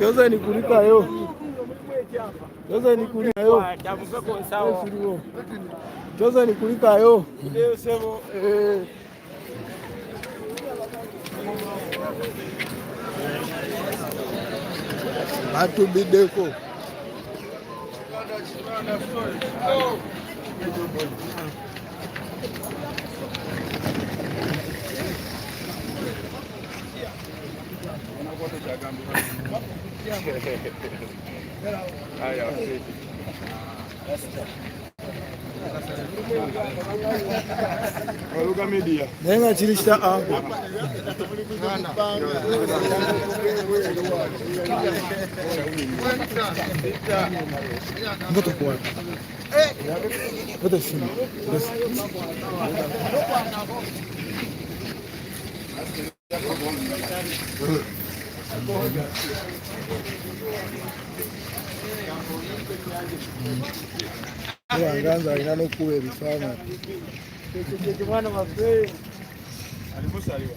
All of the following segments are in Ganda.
Choza ni kulika yo. Choza ni kulika yo. Choza ni kulika yo. Batu bideko. Waluga media. Nenga chilista hapo. Ngoto kwa. Ngoto simu. Nganza inanokuwa bifana. Kimwana mapei. Alimusaliwa.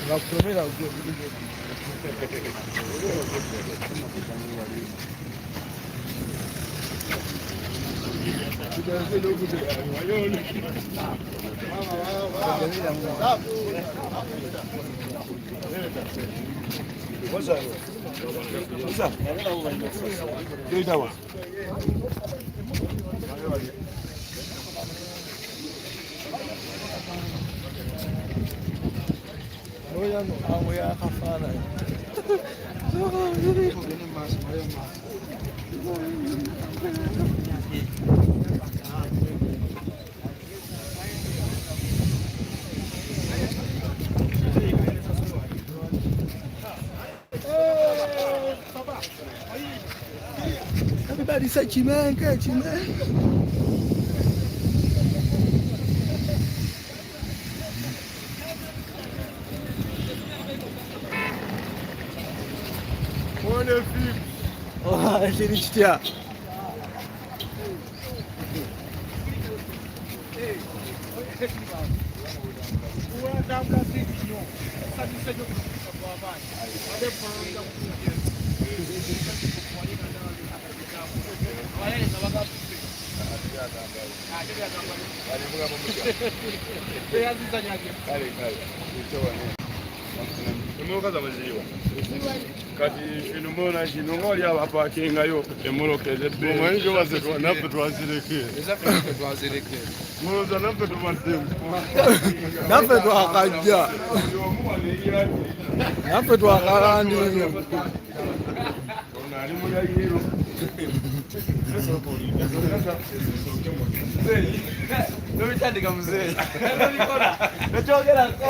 Ngakutomera uko. Everybody say Chimenke, Chimenke. Oh, elle est riche, tiens. Kati finumona jinongoli hapa kingayo emolokeze mwenje wazekwa nape twazireke ezafika twazireke muza nape twazireke Nape twakajja. Nape twakalandi. onali muyayiro nobitandika muzeeyi nekyogerako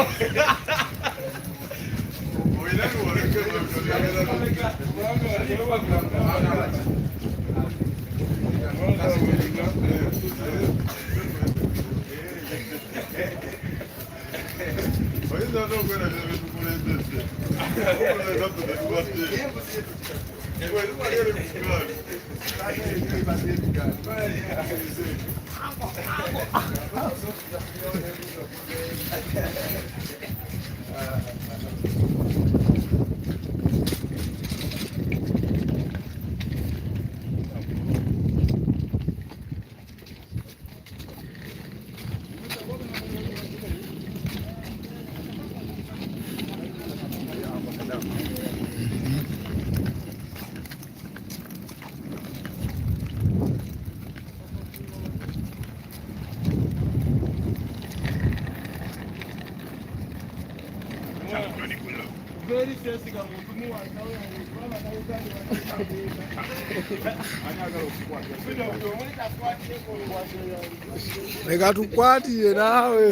Reka tukwatire nawe.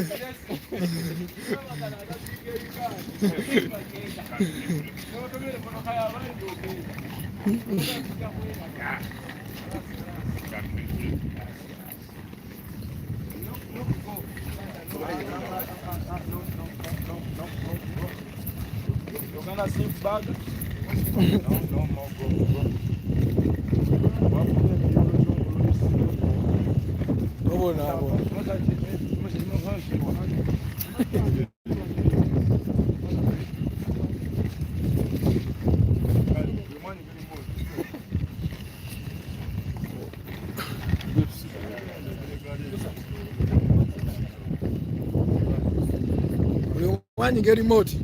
Wani ngeri moti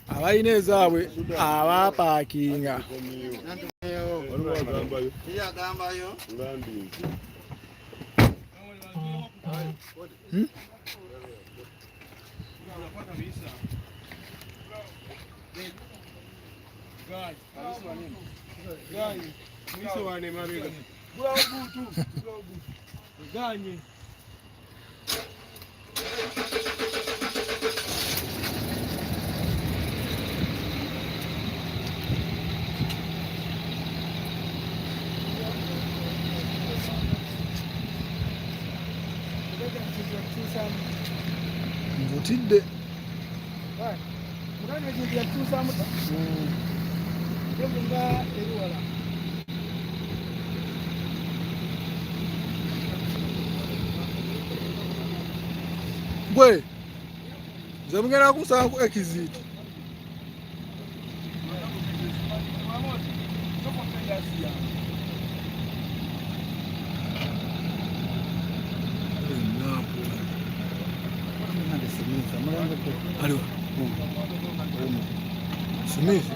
abayina ezaabwe abapaakinga mvutidde gwe nze mugenda kusaba ku ekiziti Smith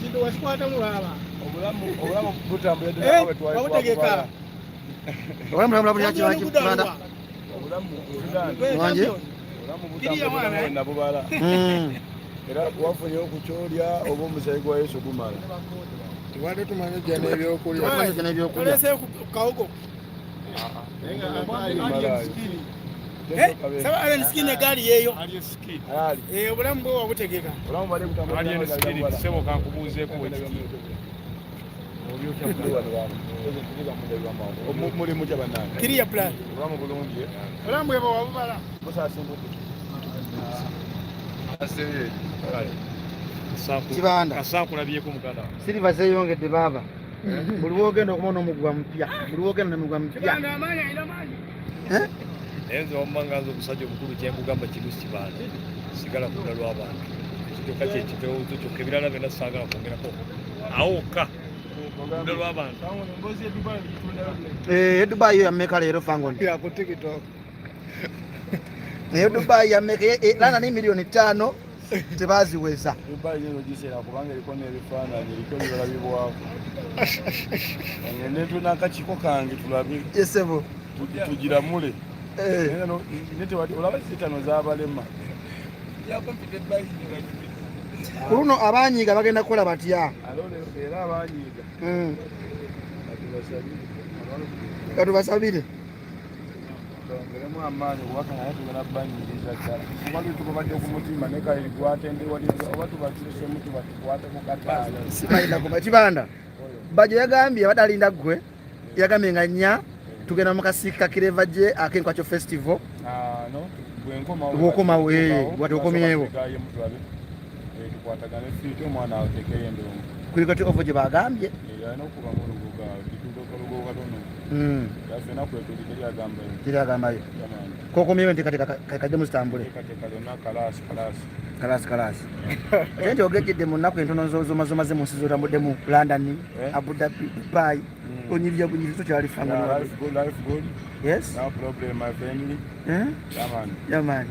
Sindo waskwata mulala obulamu butambula babutegeka obulamu bulakibanda wanje obulamu butambula nabubala era wafunye okukyolya oba omusayi gwa Yesu gumala tewade tumanye jana ebyokulya olese kawogo saba ali skini gali yeyo obulamu bwo wabutegeka obulamu bali kutambula ali skini sebo kankubuzeeko muri muja banana kiriya plan obulamu bulungi obulamu bwe wabubala busasimbuke aseye kibanda asakulabyeko mukanda siliva zeyongedde baba buli wogenda okumona omugwa mpya buli wogenda nomugwa mpya enzo omangaza omusajja omukulu kyembugamba kirusi kibanda sigala kudda lw'abantu ekitoka kyekitowoozo kyokka ebirala byonna saagala kwongerako awoka kudda lw'abantu edubayi yo yammeka leero fangoni yaku tiktok naye dubayi yammeka lana ni miliyoni 5 tebaziweza dubayi yo gisera kubanga eriko n'ebifaananyi eriko ebiralabibwako ngende tunakakiko kange tulabe esebo tugiramule nete wati olaba zitano z'abalema kuluno abanyiga bagenda kukola batya era abanyiga katubasabire ongeremu amaanyi kubaka naye tugenda banyiriza ddala kuba tukubadde ku mutima nekayiri gwatende oba tubakirisemu tubatukwate mu kataala simayina kuba kibanda bajo yagambye badalinda ggwe yagambye nga nnya tugenda mu kasiika kireva gye akenkwacho festival bwokomawo bwati okomyewo kuli kati ovo gye bagambye kiryagambayo kokomyewo nti kati kajje muzitambule kalasi ate nti ogejjedde mu nnaku entono zomaze mu nsi zotambudde mu London, Abu Dhabi, Dubai onyirya bunyirizo kyali fanga life good yes no problem my family yaman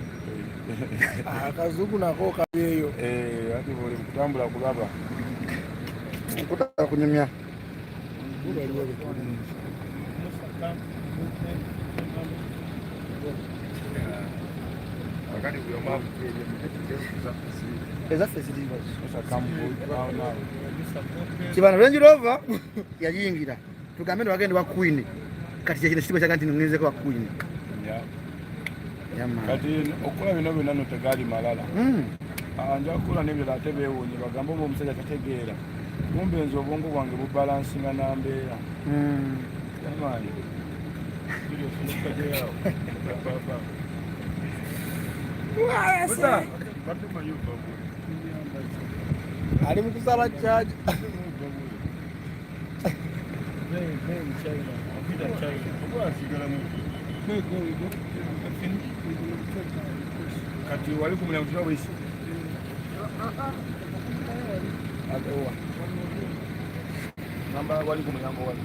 akazugu nako kabeyo ati boli kutambula kulaba kutaka kunyumya wakati kuyoma eza festival kibana Range Rover yajingira tugambe wagende wa Queen kati kile kitibo chaka ntinongeze kwa Queen yama kati okola bino bino no tegali malala anja kula nebyo latebe wonye bagamba mu musajja tategeera kumbe enzo obwongo bwange bu balancinga na mbeera yamani video funika yao papa buta batuma yuko ali mukusala charge Kati wali ku mulyango kyabwisi namba wali ku mulyango wali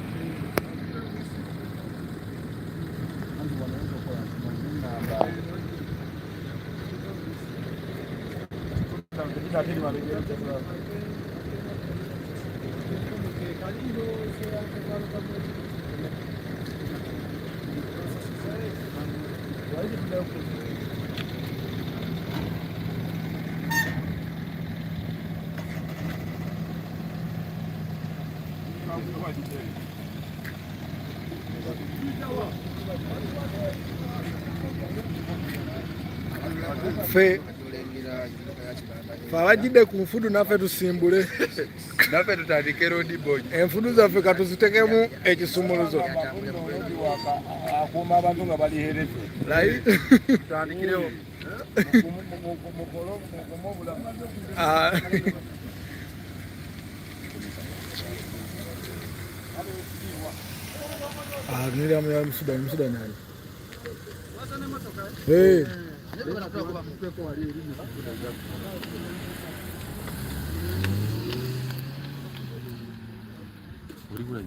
fe abajjidde ku nfudu naffe tusimbule naffe tutandike road boy enfudu zaffe katuzitekemu ekisumuluzo akuuma abantu nga bali hereze tutandikirewo niramu ya Musudani ali hey uri kule